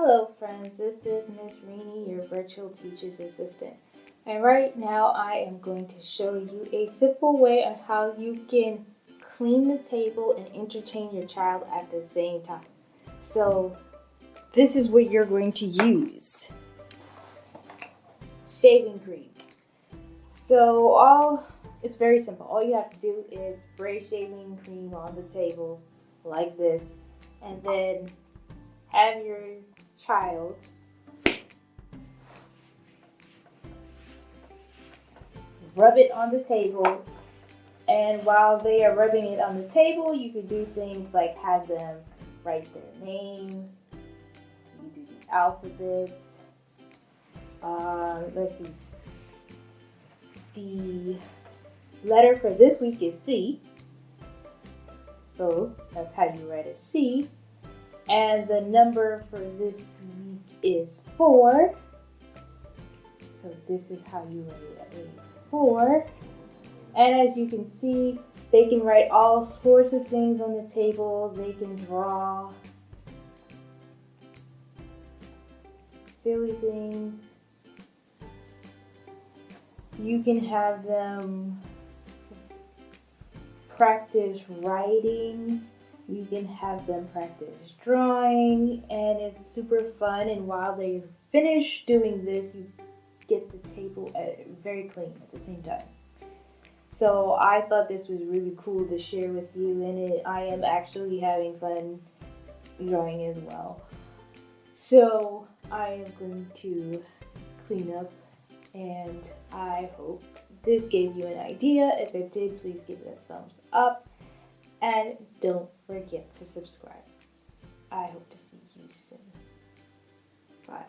Hello friends, this is Miss Reenie, your virtual teacher's assistant. And right now I am going to show you a simple way on how you can clean the table and entertain your child at the same time. So this is what you're going to use. Shaving cream. It's very simple. All you have to do is spray shaving cream on the table like this, and then have your child rub it on the table, and while they are rubbing it on the table, you can do things like have them write their name. You do the alphabets. Let's see. The letter for this week is C, so that's how you write a C. And the number for this week is 4. So this is how you write a 4. And as you can see, they can write all sorts of things on the table. They can draw silly things. You can have them practice writing. You can have them practice drawing, and it's super fun. And while they're finished doing this, you get the table very clean at the same time. So I thought this was really cool to share with you, and I am actually having fun drawing as well. So I am going to clean up, and I hope this gave you an idea. If it did, please give it a thumbs up. And don't forget to subscribe. I hope to see you soon. Bye.